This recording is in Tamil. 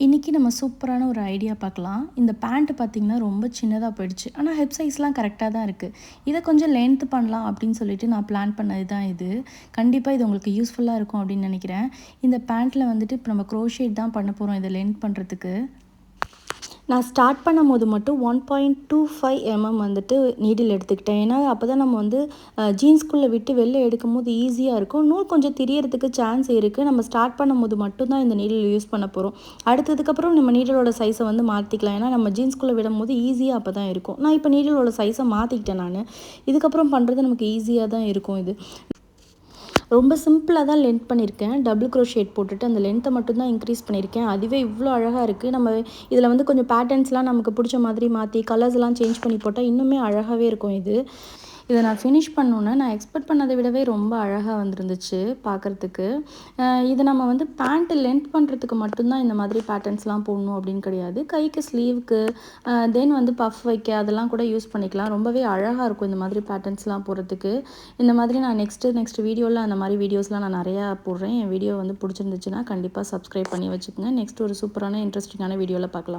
இன்றைக்கி நம்ம சூப்பரான ஒரு ஐடியா பார்க்கலாம். இந்த பேண்ட் பார்த்திங்கன்னா ரொம்ப சின்னதாக போயிடுச்சு. ஆனால் ஹிப் சைஸ்லாம் கரெக்டாக தான் இருக்குது. இதை கொஞ்சம் லென்த் பண்ணலாம் அப்படின்னு சொல்லிட்டு நான் பிளான் பண்ணது தான் இது. கண்டிப்பாக இது உங்களுக்கு யூஸ்ஃபுல்லாக இருக்கும் அப்படின்னு நினைக்கிறேன். இந்த பேண்ட்டில் வந்துட்டு இப்போ நம்ம க்ரோஷேட் தான் பண்ண போகிறோம் இதை லென்த் பண்ணுறதுக்கு. நான் ஸ்டார்ட் பண்ணும்போது மட்டும் 1.25 வந்துட்டு நீடில் எடுத்துக்கிட்டேன். ஏன்னா அப்போ தான் நம்ம வந்து ஜீன்ஸ்குள்ளே விட்டு வெளில எடுக்கும்போது ஈஸியாக இருக்கும். நூல் கொஞ்சம் திரியறதுக்கு சான்ஸ் இருக்குது. நம்ம ஸ்டார்ட் பண்ணும்போது மட்டும்தான் இந்த நீடில் யூஸ் பண்ண போகிறோம். அடுத்ததுக்கப்புறம் நம்ம நீடிலோட சைஸை வந்து மாற்றிக்கலாம். ஏன்னா நம்ம ஜீன்ஸ்குள்ளே விடும்போது ஈஸியாக அப்போ தான் இருக்கும். நான் இப்போ நீடிலோட சைஸை மாற்றிக்கிட்டேன் நான். இதுக்கப்புறம் பண்ணுறது நமக்கு ஈஸியாக தான் இருக்கும் இது. ரொம்ப சிம்பிளாக தான் லென்த் பண்ணியிருக்கேன். டபுள் க்ரோஷேட் போட்டுட்டு அந்த லென்த்தை மட்டும் தான் இன்க்ரீஸ் பண்ணியிருக்கேன். அதுவே இவ்வளோ அழகாக இருக்குது. நம்ம இதில் வந்து கொஞ்சம் பேட்டர்ன்ஸ்லாம் நமக்கு பிடிச்ச மாதிரி மாற்றி கலர்ஸ்லாம் சேஞ்ச் பண்ணி போட்டால் இன்னுமே அழகாகவே இருக்கும் இது. இதை நான் ஃபினிஷ் பண்ணோன்னே நான் எக்ஸ்பெக்ட் பண்ணதை விடவே ரொம்ப அழகாக வந்துருந்துச்சு பார்க்குறதுக்கு. இதை நம்ம வந்து பேண்ட்டு லென்த் பண்ணுறதுக்கு மட்டும்தான் இந்த மாதிரி பேட்டர்ன்ஸ்லாம் போடணும் அப்படின்னு கிடையாது. கைக்கு ஸ்லீவுக்கு தென் வந்து பஃப் வைக்க அதெல்லாம் கூட யூஸ் பண்ணிக்கலாம். ரொம்பவே அழகாக இருக்கும் இந்த மாதிரி பேட்டர்ன்ஸ்லாம் போடுறதுக்கு. இந்த மாதிரி நான் நெக்ஸ்ட் வீடியோவில் அந்த மாதிரி வீடியோஸ்லாம் நான் நிறையா போடுறேன். என் வீடியோ வந்து பிடிச்சிருந்துச்சுன்னா கண்டிப்பாக சப்ஸ்கிரைப் பண்ணி வச்சுக்கோங்க. நெக்ஸ்ட் ஒரு சூப்பரான இன்ட்ரெஸ்டிங்கான வீடியோவில் பார்க்கலாம்.